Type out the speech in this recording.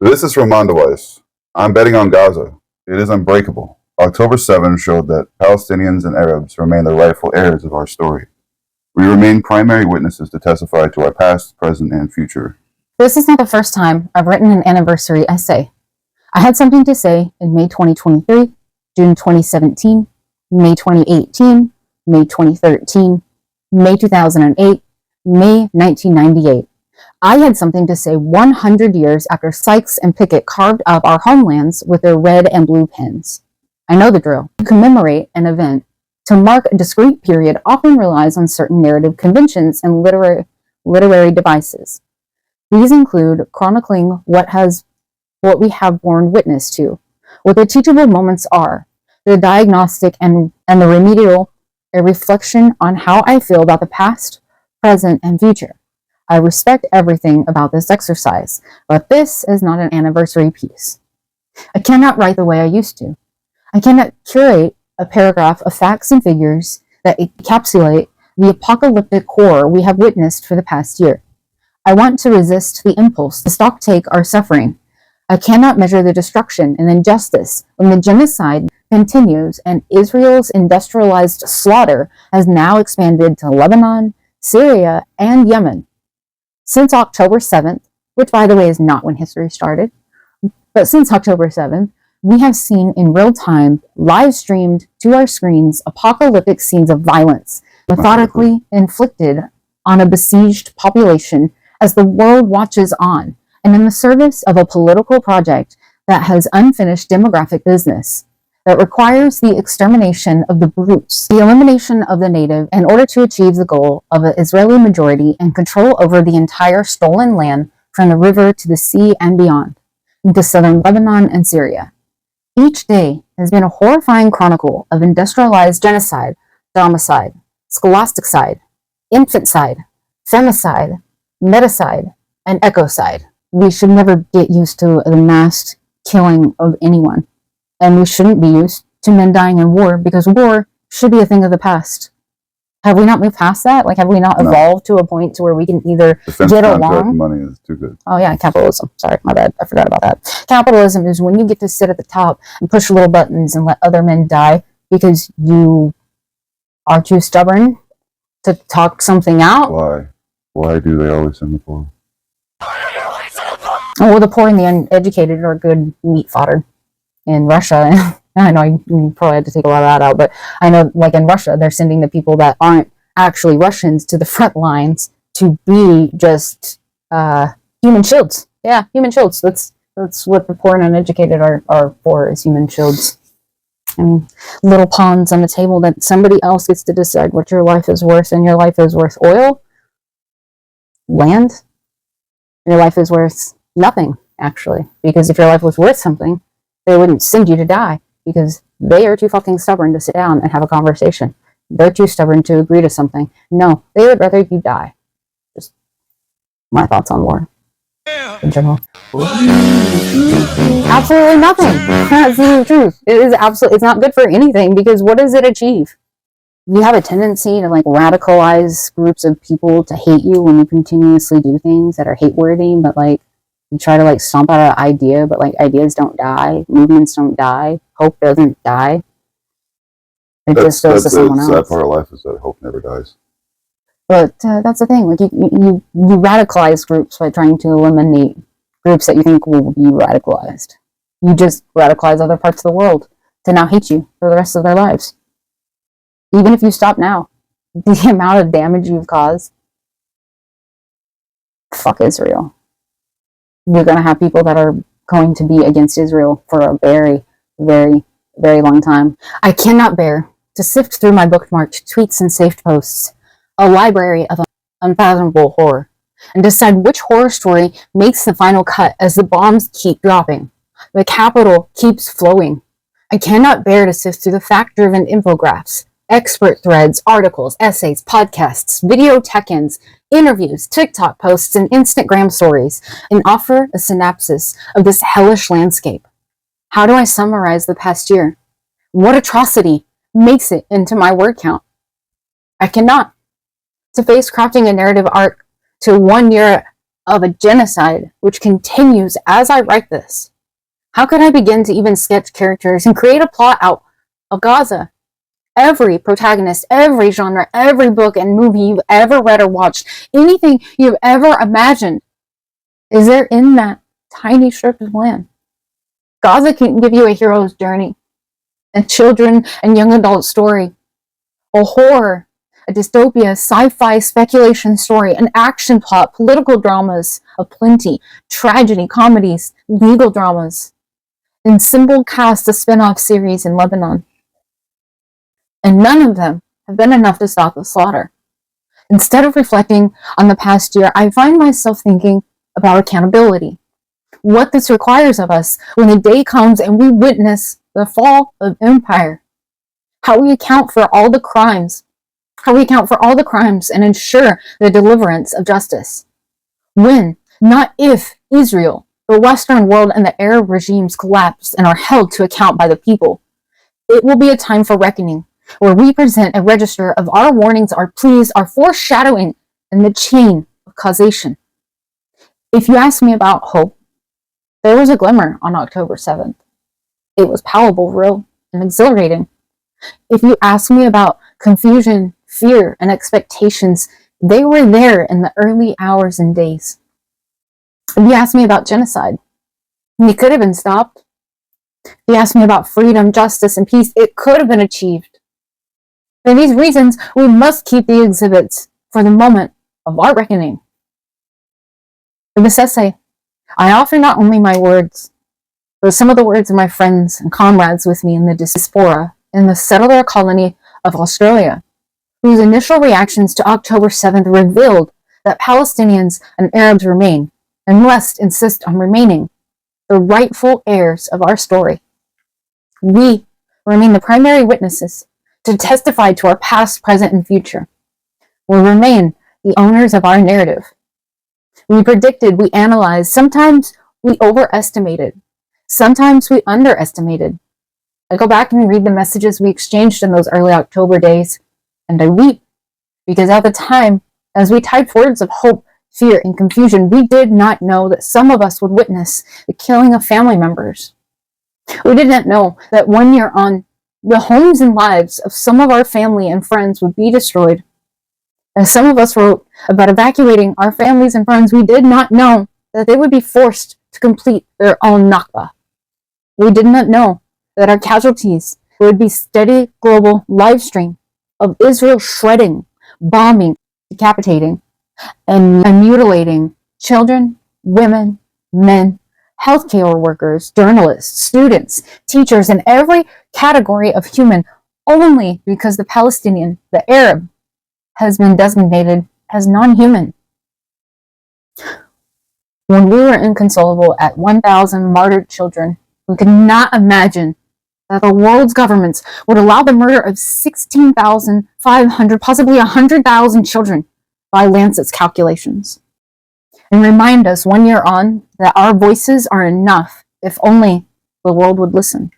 This is from Mondaweiss. I'm betting on Gaza. It is unbreakable. October 7 showed that Palestinians and Arabs remain the rightful heirs of our story. We remain primary witnesses to testify to our past, present, and future. This is not the first time I've written an anniversary essay. I had something to say in May 2023, June 2017, May 2018, May 2013, May 2008, May 1998. I had something to say 100 years after Sykes and Pickett carved up our homelands with their red and blue pens. I know the drill. To commemorate an event, to mark a discrete period, often relies on certain narrative conventions and literary devices. These include chronicling what we have borne witness to, what the teachable moments are, the diagnostic and the remedial, a reflection on how I feel about the past, present, and future. I respect everything about this exercise, but this is not an anniversary piece. I cannot write the way I used to. I cannot curate a paragraph of facts and figures that encapsulate the apocalyptic horror we have witnessed for the past year. I want to resist the impulse to stocktake our suffering. I cannot measure the destruction and injustice when the genocide continues and Israel's industrialized slaughter has now expanded to Lebanon, Syria, and Yemen. Since October 7th, which by the way is not when history started, but since October 7th, we have seen in real time, live streamed to our screens, apocalyptic scenes of violence, methodically inflicted on a besieged population as the world watches on, and in the service of a political project that has unfinished demographic business, that requires the extermination of the brutes, the elimination of the native, in order to achieve the goal of an Israeli majority and control over the entire stolen land from the river to the sea and beyond, into southern Lebanon and Syria. Each day has been a horrifying chronicle of industrialized genocide, domicide, scholasticide, infanticide, femicide, meticide, and ecocide. We should never get used to the mass killing of anyone. And we shouldn't be used to men dying in war, because war should be a thing of the past. Have we not moved past that? Like, have we not evolved to a point to where we can either get along? Money is too good. Oh yeah, capitalism. Sorry, my bad. I forgot about that. Capitalism is when you get to sit at the top and push little buttons and let other men die because you are too stubborn to talk something out. Why? Why do they always send the poor? Oh, well, the poor and the uneducated are good meat fodder. In Russia, I know you probably had to take a lot of that out, but I know, like in Russia, they're sending the people that aren't actually Russians to the front lines to be just human shields. Yeah, human shields. That's what the poor and uneducated are for, is human shields. And little pawns on the table that somebody else gets to decide what your life is worth, and your life is worth oil, land. Your life is worth nothing, actually, because if your life was worth something, they wouldn't send you to die, because they are too fucking stubborn to sit down and have a conversation. They're too stubborn to agree to something. No, they would rather you die. Just my thoughts on war in general. Absolutely nothing. That's the truth. It's not good for anything, because what does it achieve? You have a tendency to like radicalize groups of people to hate you when you continuously do things that are hate-worthy, but like you try to like stomp out an idea, but like ideas don't die, movements don't die, hope doesn't die. It just goes to someone else. The sad part of life is that hope never dies. But that's the thing. Like you radicalize groups by trying to eliminate groups that you think will be radicalized. You just radicalize other parts of the world to now hate you for the rest of their lives. Even if you stop now, the amount of damage you've caused. Fuck Israel. You're going to have people that are going to be against Israel for a very, very, very long time. I cannot bear to sift through my bookmarked tweets and saved posts, a library of unfathomable horror, and decide which horror story makes the final cut as the bombs keep dropping. The capital keeps flowing. I cannot bear to sift through the fact-driven infographics, expert threads, articles, essays, podcasts, video tech-ins, interviews, TikTok posts, and Instagram stories, and offer a synopsis of this hellish landscape. How do I summarize the past year? What atrocity makes it into my word count? I cannot. To face crafting a narrative arc to 1 year of a genocide which continues as I write this. How could I begin to even sketch characters and create a plot out of Gaza? Every protagonist, every genre, every book and movie you've ever read or watched, anything you've ever imagined, is there in that tiny strip of land. Gaza can give you a hero's journey, a children and young adult story, a horror, a dystopia, sci-fi speculation story, an action plot, political dramas aplenty, tragedy, comedies, legal dramas, and simple cast a spin-off series in Lebanon. And none of them have been enough to stop the slaughter. Instead of reflecting on the past year, I find myself thinking about accountability. What this requires of us when the day comes and we witness the fall of empire. How we account for all the crimes. How we account for all the crimes and ensure the deliverance of justice. When, not if, Israel, the Western world, and the Arab regimes collapse and are held to account by the people, it will be a time for reckoning, where we present a register of our warnings, our pleas, our foreshadowing, and the chain of causation. If you ask me about hope, there was a glimmer on October 7th. It was palpable, real, and exhilarating. If you ask me about confusion, fear, and expectations, they were there in the early hours and days. If you ask me about genocide, it could have been stopped. If you ask me about freedom, justice, and peace, it could have been achieved. For these reasons, we must keep the exhibits for the moment of our reckoning. In this essay, I offer not only my words, but some of the words of my friends and comrades with me in the diaspora in the settler colony of Australia, whose initial reactions to October 7th revealed that Palestinians and Arabs remain, and must insist on remaining, the rightful heirs of our story. We remain the primary witnesses to testify to our past, present, and future. We remain the owners of our narrative. We predicted, we analyzed, sometimes we overestimated, sometimes we underestimated. I go back and read the messages we exchanged in those early October days, and I weep, because at the time, as we typed words of hope, fear, and confusion, we did not know that some of us would witness the killing of family members. We did not know that 1 year on, the homes and lives of some of our family and friends would be destroyed. As some of us wrote about evacuating our families and friends, we did not know that they would be forced to complete their own Nakba. We did not know that our casualties would be steady global live stream of Israel shredding, bombing, decapitating, and mutilating children, women, men, healthcare workers, journalists, students, teachers, and every category of human, only because the Palestinian, the Arab, has been designated as non-human. When we were inconsolable at 1,000 martyred children, we could not imagine that the world's governments would allow the murder of 16,500, possibly 100,000 children by Lancet's calculations. And remind us 1 year on that our voices are enough if only the world would listen.